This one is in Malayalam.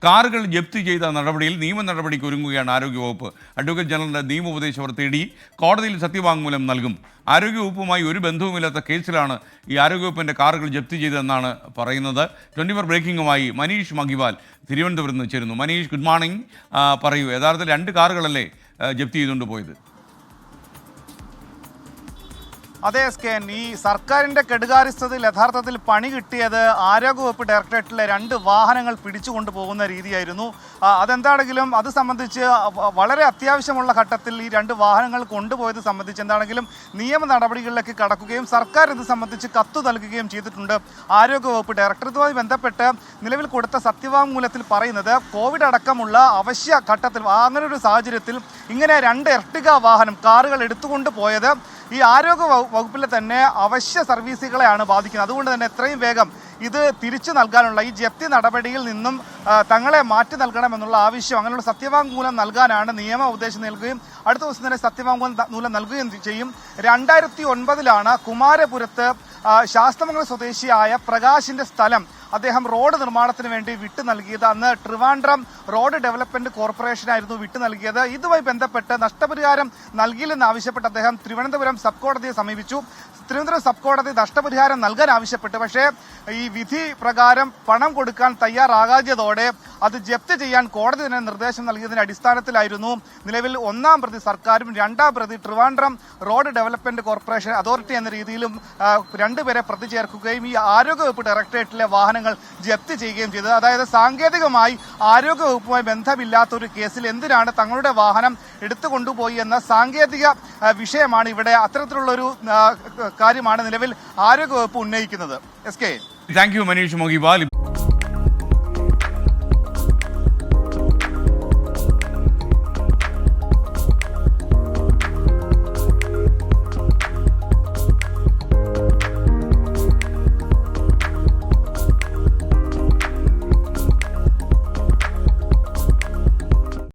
കാറുകൾ ജപ്തി ചെയ്ത നടപടിയിൽ നിയമ നടപടിക്ക് ഒരുങ്ങുകയാണ് ആരോഗ്യവകുപ്പ്. അഡ്വക്കേറ്റ് ജനറലിന്റെ നിയമോപദേശം തേടി കോടതിയിൽ സത്യവാങ്മൂലം നൽകും. ആരോഗ്യവകുപ്പുമായി ഒരു ബന്ധവുമില്ലാത്ത കേസിലാണ് ഈ ആരോഗ്യവകുപ്പിൻ്റെ കാറുകൾ ജപ്തി ചെയ്തതെന്നാണ് പറയുന്നത്. 24 ബ്രേക്കിംഗുമായി മനീഷ് മഹിവാൽ തിരുവനന്തപുരത്ത് നിന്ന് ചേരുന്നു. Manish, good morning. പറയൂ, യഥാർത്ഥത്തിൽ 2 കാറുകളല്ലേ ജപ്തി ചെയ്തുകൊണ്ട് പോയത്? അതെ SKN, ഈ സർക്കാരിൻ്റെ കെടുകാര്യസ്ഥതയിൽ യഥാർത്ഥത്തിൽ പണി കിട്ടിയത് ആരോഗ്യവകുപ്പ് ഡയറക്ടറേറ്റിലെ 2 വാഹനങ്ങൾ പിടിച്ചുകൊണ്ടു പോകുന്ന രീതിയായിരുന്നു. അതെന്താണെങ്കിലും അത് സംബന്ധിച്ച് വളരെ അത്യാവശ്യമുള്ള ഘട്ടത്തിൽ ഈ 2 വാഹനങ്ങൾ കൊണ്ടുപോയത് സംബന്ധിച്ച് എന്താണെങ്കിലും നിയമ നടപടികളിലേക്ക് കടക്കുകയും സർക്കാർ ഇത് സംബന്ധിച്ച് കത്ത് നൽകുകയും ചെയ്തിട്ടുണ്ട് ആരോഗ്യവകുപ്പ് ഡയറക്ടർ. ഇതുമായി ബന്ധപ്പെട്ട് നിലവിൽ കൊടുത്ത സത്യവാങ്മൂലത്തിൽ പറയുന്നത് കോവിഡ് അടക്കമുള്ള അവശ്യ ഘട്ടത്തിൽ അങ്ങനെ ഒരു സാഹചര്യത്തിൽ ഇങ്ങനെ 2 എർട്ടിഗ വാഹനം കാറുകൾ എടുത്തുകൊണ്ട് പോയത് ഈ ആരോഗ്യ വകുപ്പിലെ തന്നെ അവശ്യ സർവീസുകളെയാണ് ബാധിക്കുന്നത്. അതുകൊണ്ട് തന്നെ എത്രയും വേഗം ഇത് തിരിച്ചു നൽകാനുള്ള ഈ ജപ്തി നടപടിയിൽ നിന്നും തങ്ങളെ മാറ്റി നൽകണമെന്നുള്ള ആവശ്യം, അങ്ങനെയുള്ള സത്യവാങ്മൂലം നൽകാനാണ് നിയമ ഉപദേശം നൽകുകയും അടുത്ത ദിവസം തന്നെ സത്യവാങ്മൂലം നൽകുകയും ചെയ്യും. 2009 കുമാരപുരത്ത് ശാസ്തമംഗലം സ്വദേശിയായ പ്രകാശിന്റെ സ്ഥലം അദ്ദേഹം റോഡ് നിർമ്മാണത്തിന് വേണ്ടി വിട്ടു നൽകിയത് അന്ന് ട്രിവാൻഡ്രം റോഡ് ഡെവലപ്മെന്റ് കോർപ്പറേഷനായിരുന്നു വിട്ടു നൽകിയത്. ഇതുമായി ബന്ധപ്പെട്ട് നഷ്ടപരിഹാരം നൽകില്ലെന്നാവശ്യപ്പെട്ട് അദ്ദേഹം തിരുവനന്തപുരം സബ് കോടതിയെ സമീപിച്ചു. തിരുവനന്തപുരം സബ് കോടതി നഷ്ടപരിഹാരം നൽകാൻ ആവശ്യപ്പെട്ടു. പക്ഷേ ഈ വിധി പ്രകാരം പണം കൊടുക്കാൻ തയ്യാറാകാത്തതോടെ അത് ജപ്തി ചെയ്യാൻ കോടതി തന്നെ നിർദ്ദേശം നൽകിയതിന്റെ അടിസ്ഥാനത്തിലായിരുന്നു നിലവിൽ 1-ാം പ്രതി സർക്കാരും 2-ാം പ്രതി Trivandrum road development corporation authority എന്ന രീതിയിലും 2 പേരെ പ്രതി ചേർക്കുകയും ഈ ആരോഗ്യവകുപ്പ് ഡയറക്ടറേറ്റിലെ വാഹനങ്ങൾ ജപ്തി ചെയ്യുകയും ചെയ്തത്. അതായത് സാങ്കേതികമായി ആരോഗ്യവകുപ്പുമായി ബന്ധമില്ലാത്ത ഒരു കേസിൽ എന്തിനാണ് തങ്ങളുടെ വാഹനം എടുത്തുകൊണ്ടുപോയി എന്ന സാങ്കേതിക വിഷയമാണ് ഇവിടെ. അത്തരത്തിലുള്ളൊരു കാര്യമാണ് നിലവിൽ ആരോഗ്യവകുപ്പ് ഉന്നയിക്കുന്നത്. SK. Thank you Manish Mahiwal.